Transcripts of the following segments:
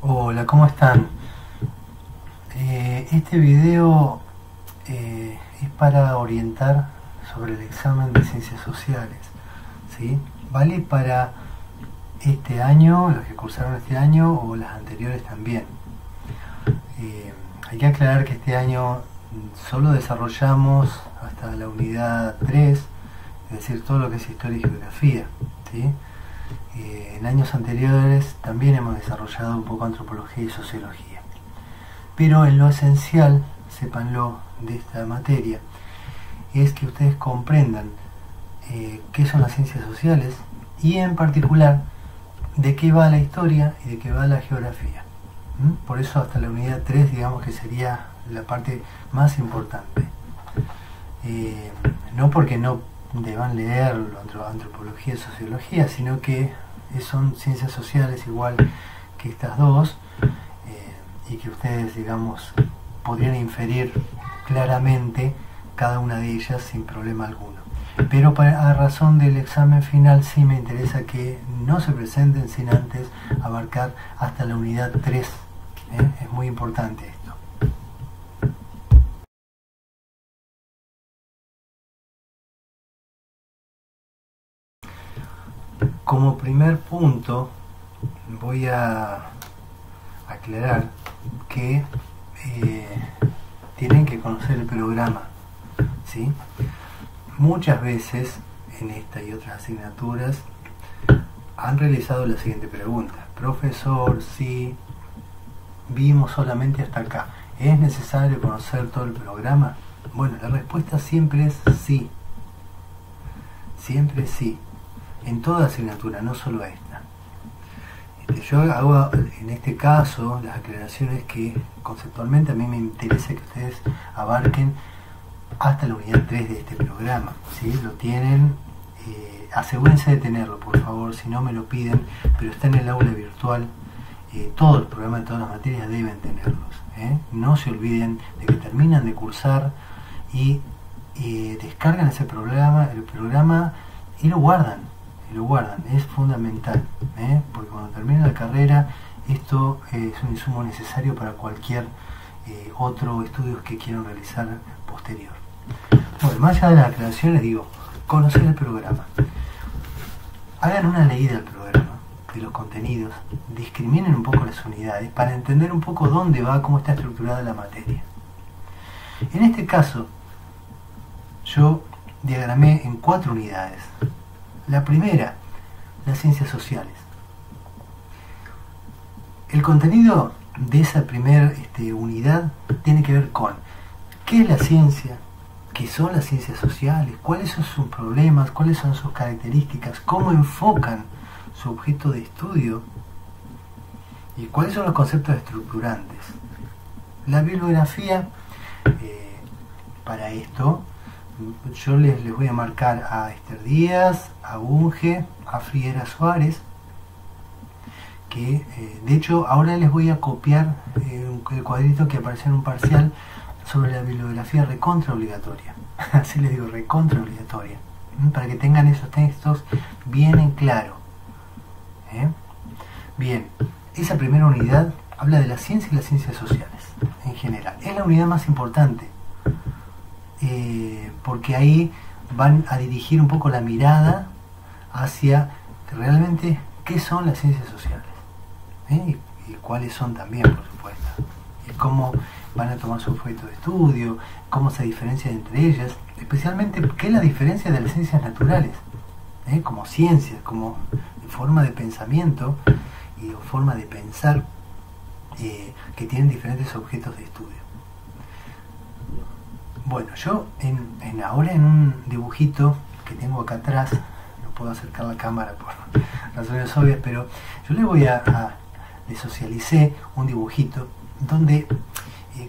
Hola, ¿cómo están? Este video es para orientar sobre el examen de ciencias sociales, ¿sí? Vale para este año, los que cursaron este año o las anteriores también. Hay que aclarar que este año solo desarrollamos hasta la unidad 3, es decir, todo lo que es historia y geografía, ¿sí? En años anteriores también hemos desarrollado un poco antropología y sociología. Pero en lo esencial, sépanlo, de esta materia, es que ustedes comprendan qué son las ciencias sociales y en particular de qué va la historia y de qué va la geografía. Por eso hasta la unidad 3 digamos que sería la parte más importante. No porque no deban leer antropología y sociología, sino que son ciencias sociales igual que estas dos, y que ustedes, digamos, podrían inferir claramente cada una de ellas sin problema alguno. Pero a razón del examen final sí me interesa que no se presenten sin antes abarcar hasta la unidad 3. Es muy importante esto. Como primer punto voy a aclarar que tienen que conocer el programa, ¿sí? Muchas veces en esta y otras asignaturas han realizado la siguiente pregunta: profesor, si vimos solamente hasta acá, ¿es necesario conocer todo el programa? Bueno, la respuesta siempre es sí. Siempre sí. En toda asignatura, no solo esta. Yo hago en este caso las aclaraciones que conceptualmente a mí me interesa que ustedes abarquen hasta la unidad 3 de este programa, ¿sí? Lo tienen, asegúrense de tenerlo, por favor, si no me lo piden, pero está en el aula virtual. Todo el programa de todas las materias deben tenerlos, no se olviden de que terminan de cursar y descargan ese programa, el programa, y lo guardan, es fundamental, porque cuando termine la carrera esto es un insumo necesario para cualquier otro estudio que quieran realizar posterior. Bueno, más allá de las aclaraciones, digo, conocer el programa. Hagan una leída del programa, de los contenidos, discriminen un poco las unidades para entender un poco dónde va, cómo está estructurada la materia. En este caso, yo diagramé en 4 unidades. La primera, las ciencias sociales. El contenido de esa primera unidad tiene que ver con qué es la ciencia, qué son las ciencias sociales, cuáles son sus problemas, cuáles son sus características, cómo enfocan su objeto de estudio y cuáles son los conceptos estructurantes. La bibliografía, para esto, yo les voy a marcar a Esther Díaz, a Bunge, a Figuera Suárez, que de hecho ahora les voy a copiar el cuadrito que aparece en un parcial sobre la bibliografía recontra obligatoria. Así les digo, recontra obligatoria, para que tengan esos textos bien en claro. Bien, esa primera unidad habla de la ciencia y las ciencias sociales en general. Es la unidad más importante, porque ahí van a dirigir un poco la mirada hacia realmente qué son las ciencias sociales, y cuáles son también, por supuesto, y cómo van a tomar su objeto de estudio, cómo se diferencian entre ellas, especialmente qué es la diferencia de las ciencias naturales, como ciencias, como forma de pensamiento y forma de pensar, que tienen diferentes objetos de estudio. Bueno, yo ahora en un dibujito que tengo acá atrás, no puedo acercar la cámara por razones obvias, pero yo le socialicé un dibujito donde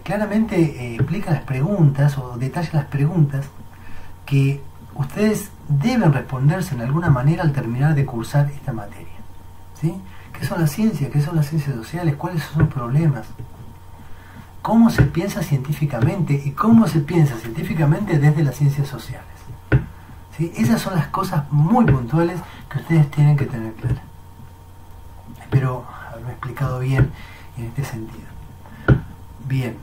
claramente explica las preguntas o detalla las preguntas que ustedes deben responderse en alguna manera al terminar de cursar esta materia, ¿sí? ¿Qué son las ciencias? ¿Qué son las ciencias sociales? ¿Cuáles son sus problemas? ¿Cómo se piensa científicamente? ¿Y cómo se piensa científicamente desde las ciencias sociales? ¿Sí? Esas son las cosas muy puntuales que ustedes tienen que tener claras. Espero haberme explicado bien en este sentido. Bien,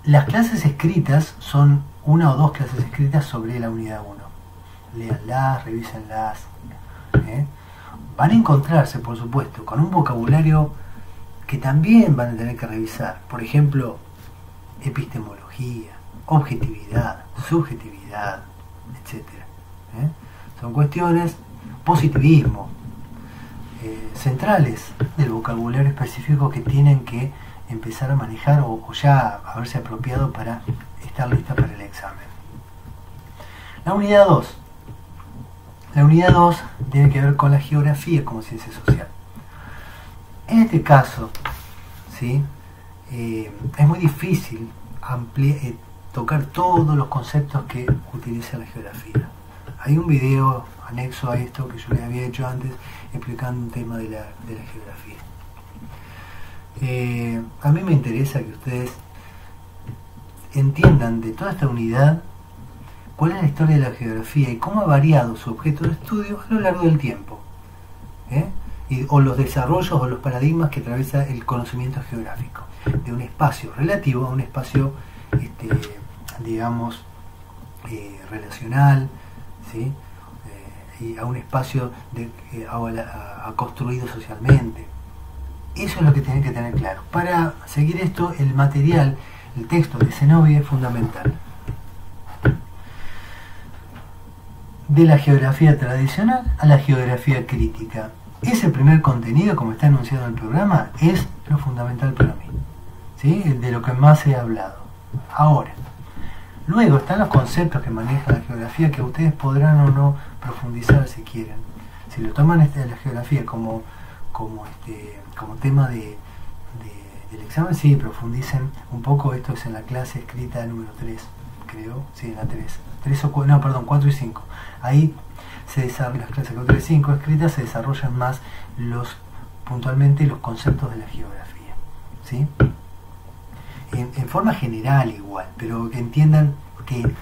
las clases escritas son una o dos clases escritas sobre la unidad 1. Léanlas, revísenlas. Van a encontrarse, por supuesto, con un vocabulario que también van a tener que revisar. Por ejemplo, epistemología, objetividad, subjetividad, etc. Son cuestiones, positivismo, centrales del vocabulario específico que tienen que empezar a manejar o ya haberse apropiado para estar lista para el examen. La unidad 2. La unidad 2 tiene que ver con la geografía como ciencia social. En este caso, ¿sí? Es muy difícil tocar todos los conceptos que utiliza la geografía. Hay un video anexo a esto que yo les había hecho antes explicando un tema de la geografía. A mí me interesa que ustedes entiendan de toda esta unidad cuál es la historia de la geografía y cómo ha variado su objeto de estudio a lo largo del tiempo, o los desarrollos o los paradigmas que atraviesa el conocimiento geográfico, de un espacio relativo a un espacio, digamos, relacional, ¿sí? Y a un espacio construido socialmente. Eso es lo que tienen que tener claro. Para seguir esto, el material, el texto de Zenobia es fundamental. De la geografía tradicional a la geografía crítica. Ese primer contenido, como está anunciado en el programa, es lo fundamental para mí, ¿sí? De lo que más he hablado. Ahora, luego están los conceptos que maneja la geografía que ustedes podrán o no profundizar si quieren. Si lo toman la geografía como tema del examen, sí, profundicen un poco. Esto es en la clase escrita número 3, creo, sí, en la 4 y 5. Ahí se desarrollan las clases 4 y 5 escritas, se desarrollan más puntualmente los conceptos de la geografía, ¿sí? En forma general igual, pero que entiendan que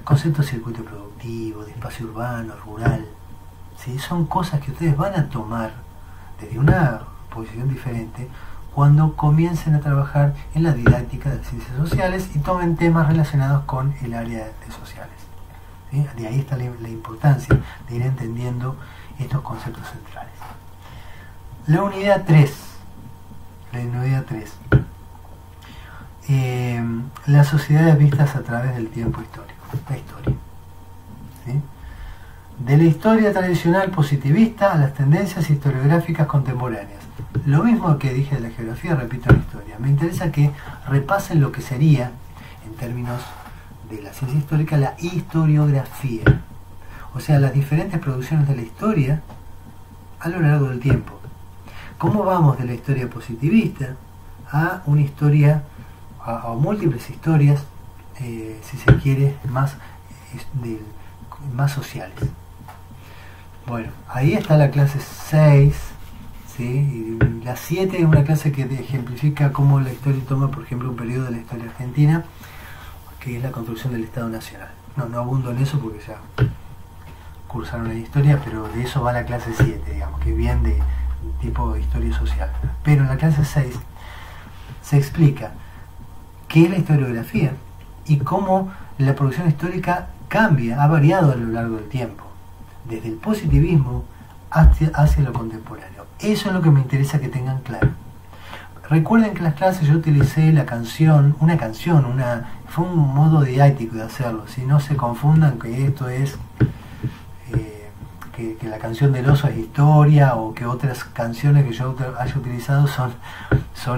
conceptos de circuito productivo, de espacio urbano, rural, ¿sí? Son cosas que ustedes van a tomar desde una posición diferente cuando comiencen a trabajar en la didáctica de las ciencias sociales y tomen temas relacionados con el área de sociales, ¿sí? De ahí está la importancia de ir entendiendo estos conceptos centrales. La unidad 3. Las sociedades vistas a través del tiempo histórico, la historia, ¿sí? De la historia tradicional positivista a las tendencias historiográficas contemporáneas. Lo mismo que dije de la geografía, repito la historia. Me interesa que repasen lo que sería, en términos de la ciencia histórica, la historiografía. O sea, las diferentes producciones de la historia a lo largo del tiempo. ¿Cómo vamos de la historia positivista a una historia, a múltiples historias, si se quiere, más sociales? Bueno, ahí está la clase 6, ¿sí? Y la 7 es una clase que ejemplifica cómo la historia toma, por ejemplo, un periodo de la historia argentina, que es la construcción del Estado Nacional. No abundo en eso porque ya cursaron la historia, pero de eso va la clase 7, digamos, que es bien de tipo de historia social. Pero en la clase 6 se explica qué es la historiografía y cómo la producción histórica cambia, ha variado a lo largo del tiempo, desde el positivismo hacia lo contemporáneo. Eso es lo que me interesa que tengan claro. Recuerden que en las clases yo utilicé fue un modo didáctico de hacerlo, si no se confundan que esto es que la canción del oso es historia, o que otras canciones que yo haya utilizado son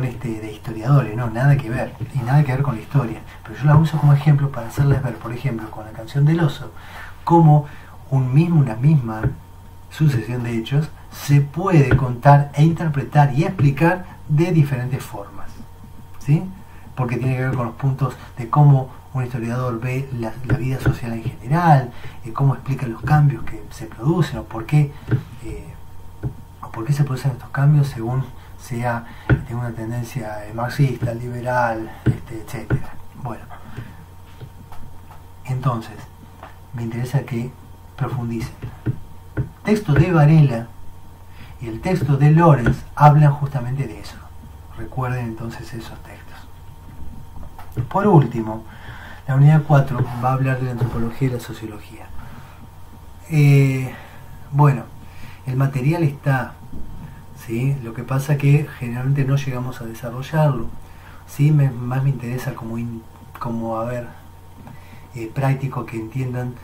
de historiadores. No, nada que ver, y nada que ver con la historia, pero yo las uso como ejemplo para hacerles ver, por ejemplo, con la canción del oso, cómo una misma sucesión de hechos se puede contar e interpretar y explicar de diferentes formas, ¿sí? Porque tiene que ver con los puntos de cómo un historiador ve la vida social en general, cómo explica los cambios que se producen, o por qué se producen estos cambios según sea de una tendencia marxista, liberal, etc. Bueno, entonces me interesa que profundicen. El texto de Varela y el texto de Lorenz hablan justamente de eso, recuerden entonces esos textos. Por último, la unidad 4 va a hablar de la antropología y la sociología. Bueno, el material está, ¿sí? Lo que pasa es que generalmente no llegamos a desarrollarlo. ¿Sí? Más me interesa como práctico que entiendan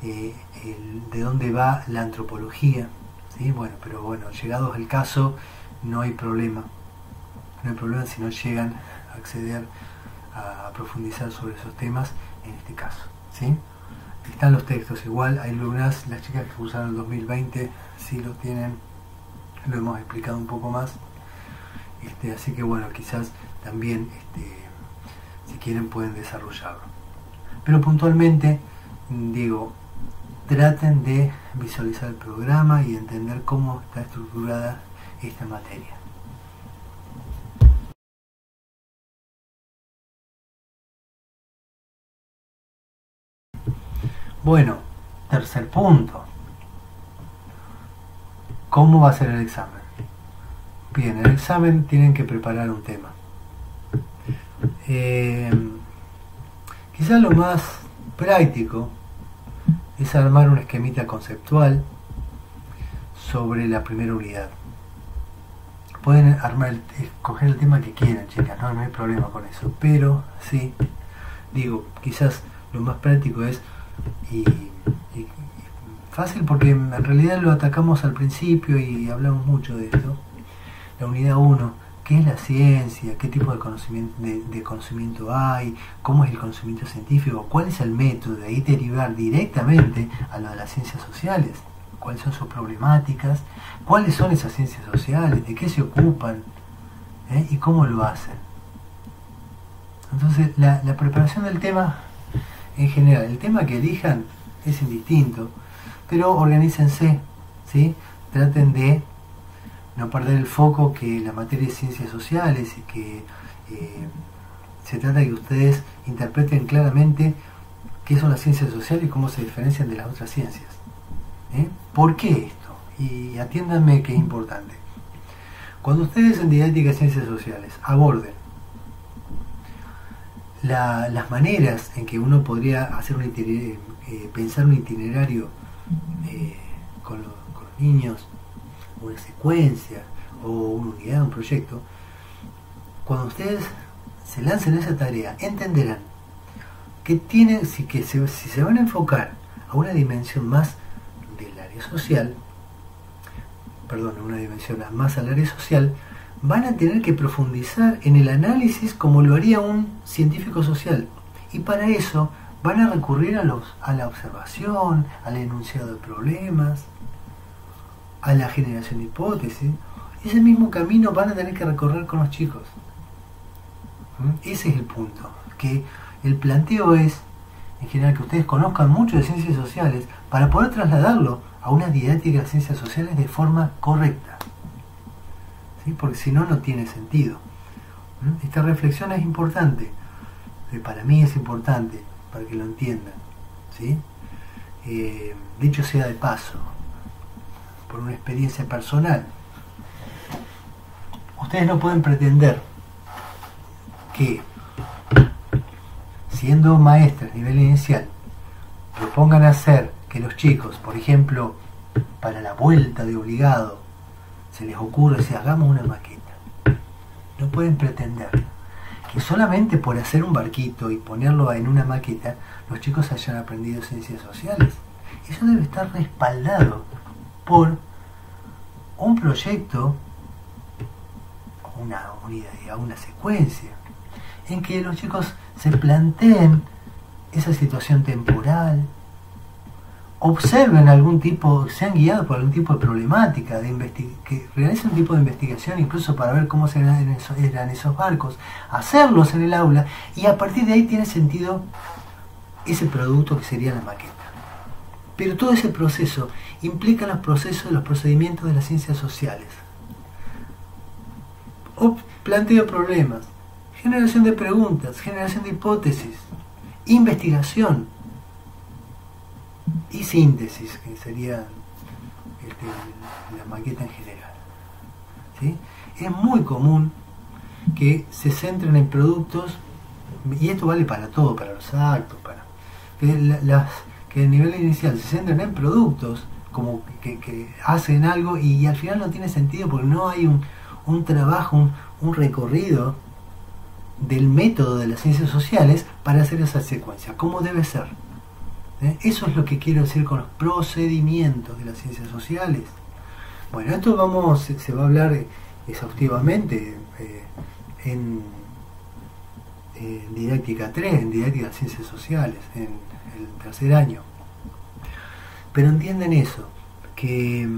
de dónde va la antropología. ¿Sí? Bueno, pero bueno, llegados al caso no hay problema. No hay problema si no llegan a acceder a profundizar sobre esos temas en este caso. ¿Sí? Están los textos, igual hay algunas, las chicas que cursaron el 2020 sí lo tienen, lo hemos explicado un poco más, así que bueno, quizás también si quieren pueden desarrollarlo. Pero puntualmente digo, traten de visualizar el programa y entender cómo está estructurada esta materia. Bueno, tercer punto. ¿Cómo va a ser el examen? Bien, el examen tienen que preparar un tema. Quizás lo más práctico es armar un esquemita conceptual sobre la primera unidad. Pueden escoger el tema que quieran, chicas, no hay problema con eso. Pero sí, digo, quizás lo más práctico es y fácil porque en realidad lo atacamos al principio y hablamos mucho de esto. La unidad 1, ¿qué es la ciencia? ¿Qué tipo de conocimiento hay? ¿Cómo es el conocimiento científico? ¿Cuál es el método? De ahí derivar directamente a lo de las ciencias sociales. ¿Cuáles son sus problemáticas? ¿Cuáles son esas ciencias sociales? ¿De qué se ocupan? ¿Y cómo lo hacen? Entonces, la preparación del tema en general, el tema que elijan es indistinto, pero organícense, ¿sí? Traten de no perder el foco que la materia de ciencias sociales y que se trata de que ustedes interpreten claramente qué son las ciencias sociales y cómo se diferencian de las otras ciencias. ¿Por qué esto? Y atiéndanme que es importante. Cuando ustedes en didáctica de ciencias sociales aborden las maneras en que uno podría hacer pensar un itinerario con los niños, una secuencia o una unidad, un proyecto, cuando ustedes se lancen a esa tarea, entenderán que si se van a enfocar a una dimensión más del área social, una dimensión más al área social, van a tener que profundizar en el análisis como lo haría un científico social. Y para eso van a recurrir a la observación, al enunciado de problemas, a la generación de hipótesis. Ese mismo camino van a tener que recorrer con los chicos. Ese es el punto. Que el planteo es, en general, que ustedes conozcan mucho de ciencias sociales para poder trasladarlo a una didáctica de ciencias sociales de forma correcta. ¿Sí? Porque si no, no tiene sentido. Esta reflexión es importante. Para mí es importante, para que lo entiendan. ¿Sí? Dicho sea de paso, por una experiencia personal, ustedes no pueden pretender que, siendo maestras a nivel inicial, propongan hacer que los chicos, por ejemplo, para la vuelta de obligado, se les ocurre si hagamos una maqueta. No pueden pretender que solamente por hacer un barquito y ponerlo en una maqueta, los chicos hayan aprendido ciencias sociales. Eso debe estar respaldado por un proyecto, una unidad, una secuencia, en que los chicos se planteen esa situación temporal, observen sean guiados por algún tipo de problemática, que realicen un tipo de investigación incluso para ver cómo eran esos barcos, hacerlos en el aula, y a partir de ahí tiene sentido ese producto que sería la maqueta. Pero todo ese proceso implica los procedimientos de las ciencias sociales. Planteo de problemas, generación de preguntas, generación de hipótesis, investigación y síntesis, que sería la maqueta en general. ¿Sí? Es muy común que se centren en productos, y esto vale para todo, para los actos, para que el nivel inicial se centren en productos, como que hacen algo y al final no tiene sentido porque no hay un trabajo, un recorrido del método de las ciencias sociales para hacer esa secuencia, cómo debe ser. Eso es lo que quiero decir con los procedimientos de las ciencias sociales. Bueno, esto se va a hablar exhaustivamente en didáctica 3, en didáctica de ciencias sociales, en el tercer año. Pero entienden eso, que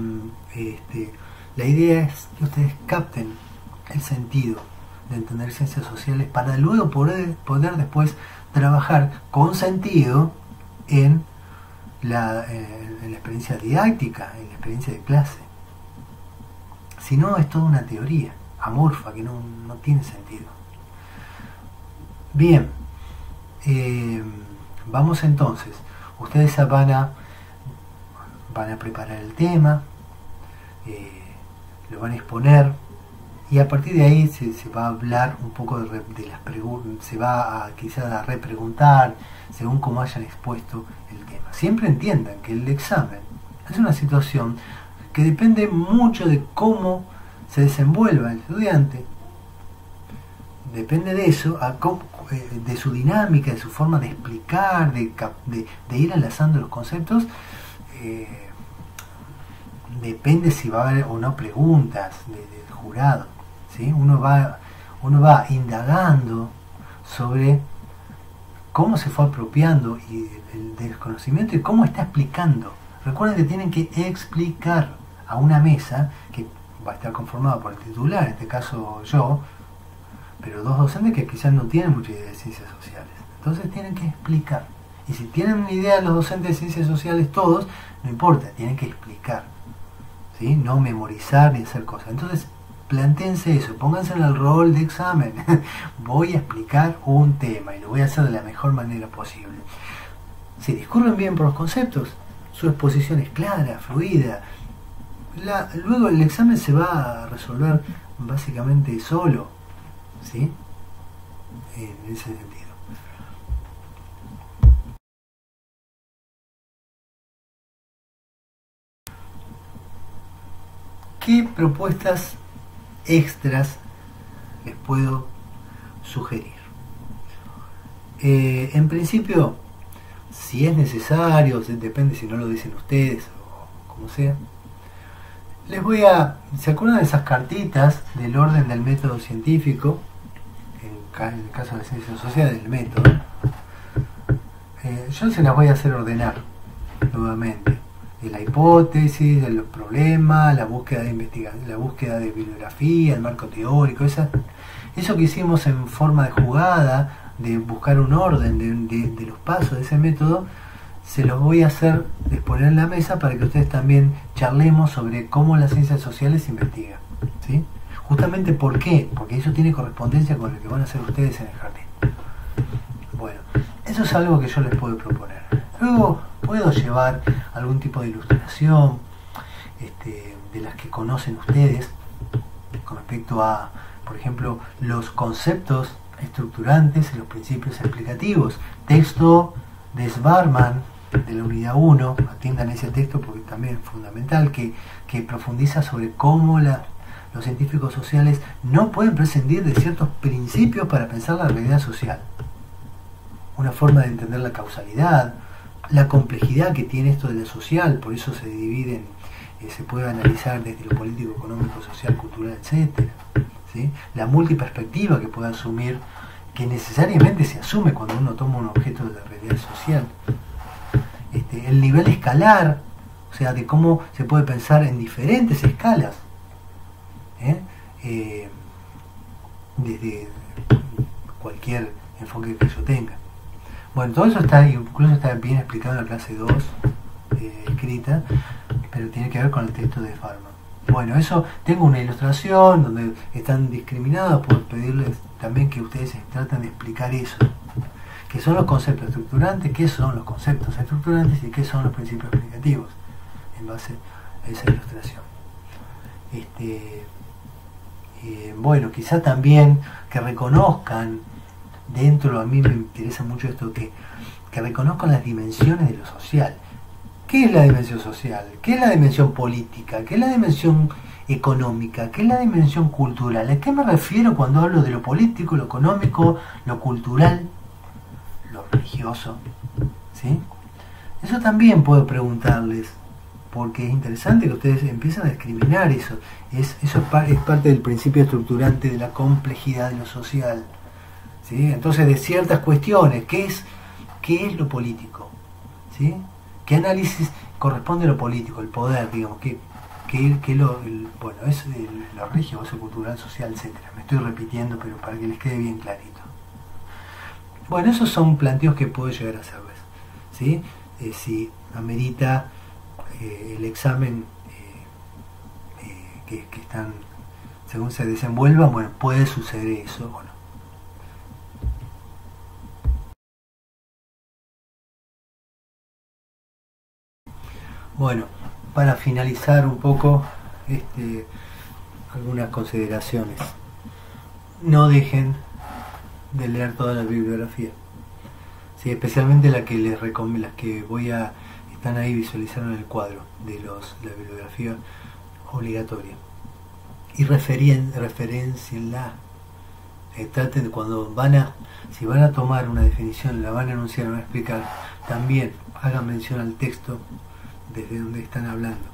la idea es que ustedes capten el sentido de entender ciencias sociales para luego poder después trabajar con sentido en la experiencia didáctica, en la experiencia de clase. Si no, es toda una teoría amorfa que no tiene sentido. Bien, vamos entonces. Ustedes van a preparar el tema, lo van a exponer y a partir de ahí se va a hablar un poco de las preguntas, se va quizás a repreguntar según cómo hayan expuesto el tema. Siempre entiendan que el examen es una situación que depende mucho de cómo se desenvuelva el estudiante, depende de eso, de su dinámica, de su forma de explicar, de ir enlazando los conceptos. Depende si va a haber o no preguntas del jurado, ¿sí? Uno va indagando sobre cómo se fue apropiando y el desconocimiento y cómo está explicando. Recuerden que tienen que explicar a una mesa que va a estar conformada por el titular, en este caso yo, pero dos docentes que quizás no tienen mucha idea de ciencias sociales. Entonces tienen que explicar. Y si tienen una idea los docentes de ciencias sociales todos, no importa, tienen que explicar, ¿sí? No memorizar ni hacer cosas. Entonces, plantéense eso, pónganse en el rol de examen. Voy a explicar un tema y lo voy a hacer de la mejor manera posible. Si discurren bien por los conceptos, su exposición es clara, fluida. Luego el examen se va a resolver básicamente solo, ¿sí? En ese sentido. ¿Qué propuestas extras les puedo sugerir? En principio, si es necesario, depende si no lo dicen ustedes o como sea, ¿se acuerdan de esas cartitas del orden del método científico? En el caso de ciencias sociales, del método. Yo se las voy a hacer ordenar nuevamente. De la hipótesis, de los problemas, la búsqueda de investigación, la búsqueda de bibliografía, el marco teórico, eso que hicimos en forma de jugada, de buscar un orden de los pasos de ese método, se los voy a hacer exponer en la mesa para que ustedes también charlemos sobre cómo las ciencias sociales se investigan, ¿sí? Justamente ¿por qué? Porque eso tiene correspondencia con lo que van a hacer ustedes en el jardín. Bueno, eso es algo que yo les puedo proponer. Luego puedo llevar algún tipo de ilustración de las que conocen ustedes con respecto a, por ejemplo, los conceptos estructurantes y los principios explicativos. Texto de Sbarman de la unidad 1, atiendan ese texto porque también es fundamental, que profundiza sobre cómo los científicos sociales no pueden prescindir de ciertos principios para pensar la realidad social. Una forma de entender la causalidad, la complejidad que tiene esto de lo social, por eso se dividen, se puede analizar desde lo político, económico, social, cultural, etc. ¿Sí? La multiperspectiva que puede asumir, que necesariamente se asume cuando uno toma un objeto de la realidad social. El nivel escalar, o sea, de cómo se puede pensar en diferentes escalas, desde cualquier enfoque que yo tenga. Bueno, todo eso incluso está bien explicado en la clase 2, escrita, pero tiene que ver con el texto de Sbarman. Bueno, eso, tengo una ilustración donde están discriminados, por pedirles también que ustedes traten de explicar eso. ¿Qué son los conceptos estructurantes? ¿Qué son los conceptos estructurantes? ¿Y qué son los principios explicativos? En base a esa ilustración. Bueno, quizá también que reconozcan dentro, a mí me interesa mucho esto, que reconozcan las dimensiones de lo social. ¿Qué es la dimensión social? ¿Qué es la dimensión política? ¿Qué es la dimensión económica? ¿Qué es la dimensión cultural? ¿A qué me refiero cuando hablo de lo político, lo económico, lo cultural, lo religioso? ¿Sí? Eso también puedo preguntarles, porque es interesante que ustedes empiecen a discriminar eso. Eso es parte del principio estructurante de la complejidad de lo social. ¿Sí? Entonces, de ciertas cuestiones, ¿qué es lo político? ¿Sí? ¿Qué análisis corresponde a lo político, el poder, digamos? Bueno, es lo religioso, cultural, social, etcétera. Me estoy repitiendo, pero para que les quede bien clarito. Bueno, esos son planteos que puedo llegar a hacerles. ¿Sí? Si amerita el examen que están, según se desenvuelva, bueno, puede suceder eso o no. Bueno, para finalizar un poco, algunas consideraciones. No dejen de leer toda la bibliografía, ¿sí? Especialmente las que están ahí visualizadas en el cuadro de la bibliografía obligatoria. Y referencienla. Traten de si van a tomar una definición, la van a enunciar, van a explicar, también hagan mención al texto desde donde están hablando,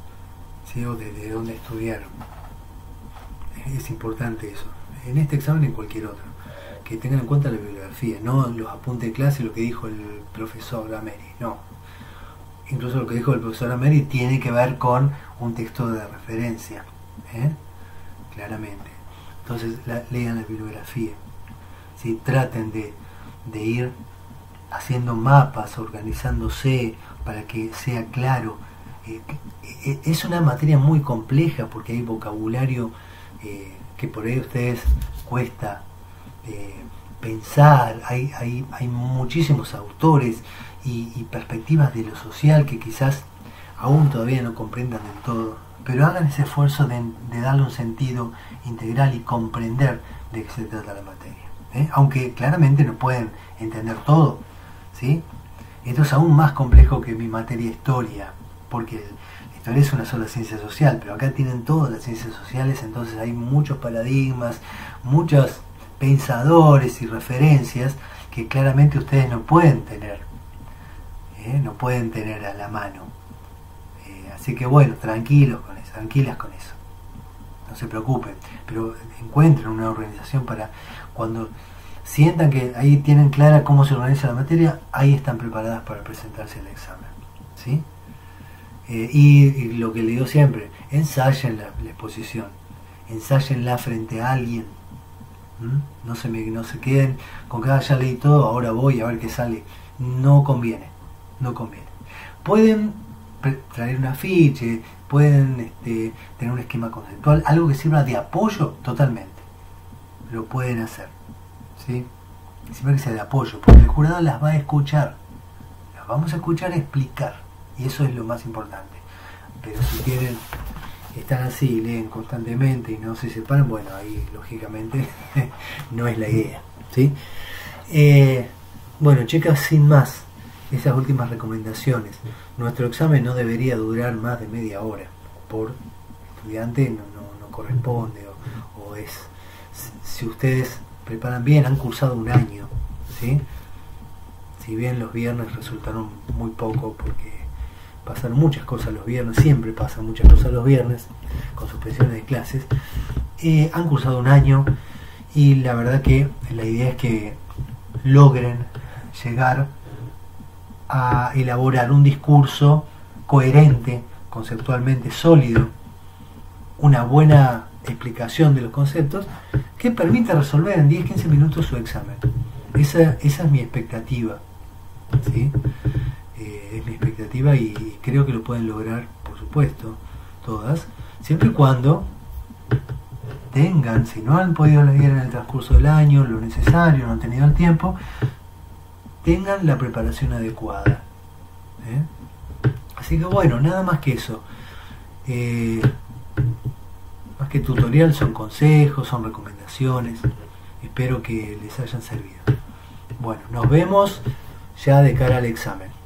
¿sí? O desde donde estudiaron. Es importante eso, en este examen y en cualquier otro, que tengan en cuenta la bibliografía, no los apuntes de clase, lo que dijo el profesor Ameri, no. Incluso lo que dijo el profesor Ameri tiene que ver con un texto de referencia, claramente. Entonces lean la bibliografía, ¿sí? Traten de ir haciendo mapas, organizándose para que sea claro. Es una materia muy compleja porque hay vocabulario que por ahí a ustedes cuesta pensar, hay muchísimos autores y perspectivas de lo social que quizás aún todavía no comprendan del todo, pero hagan ese esfuerzo de darle un sentido integral y comprender de qué se trata la materia, aunque claramente no pueden entender todo, ¿sí? Esto es aún más complejo que mi materia historia, porque la historia es una sola ciencia social, pero acá tienen todas las ciencias sociales, entonces hay muchos paradigmas, muchos pensadores y referencias que claramente ustedes no pueden tener a la mano. Así que bueno, tranquilos con eso, tranquilas con eso. No se preocupen, pero encuentren una organización para cuando sientan que ahí tienen clara cómo se organiza la materia, ahí están preparadas para presentarse al examen, ¿sí? Y lo que le digo siempre, ensayen la exposición, ensáyenla frente a alguien, no se queden con que ya leí todo, ahora voy a ver qué sale. No conviene. Pueden traer un afiche, pueden tener un esquema conceptual, algo que sirva de apoyo totalmente, lo pueden hacer, ¿sí? Siempre que sea de apoyo, porque el jurado las va a escuchar, las vamos a escuchar explicar, y eso es lo más importante. Pero si están así, leen constantemente y no se separan, bueno, ahí lógicamente no es la idea, ¿sí? Bueno, chicas, sin más, esas últimas recomendaciones. Nuestro examen no debería durar más de media hora por estudiante, no corresponde, o es, si ustedes preparan bien, han cursado un año, ¿sí? Si bien los viernes resultaron muy poco porque pasaron muchas cosas los viernes, siempre pasan muchas cosas los viernes con suspensiones de clases, han cursado un año y la verdad que la idea es que logren llegar a elaborar un discurso coherente, conceptualmente sólido, una buena explicación de los conceptos que permita resolver en 10-15 minutos su examen. Esa es mi expectativa, ¿sí? Es mi expectativa y creo que lo pueden lograr, por supuesto, todas, siempre y cuando tengan, si no han podido leer en el transcurso del año lo necesario, no han tenido el tiempo, tengan la preparación adecuada, Así que bueno, nada más que eso. Más que tutorial son consejos, son recomendaciones. Espero que les hayan servido. Bueno, nos vemos ya de cara al examen.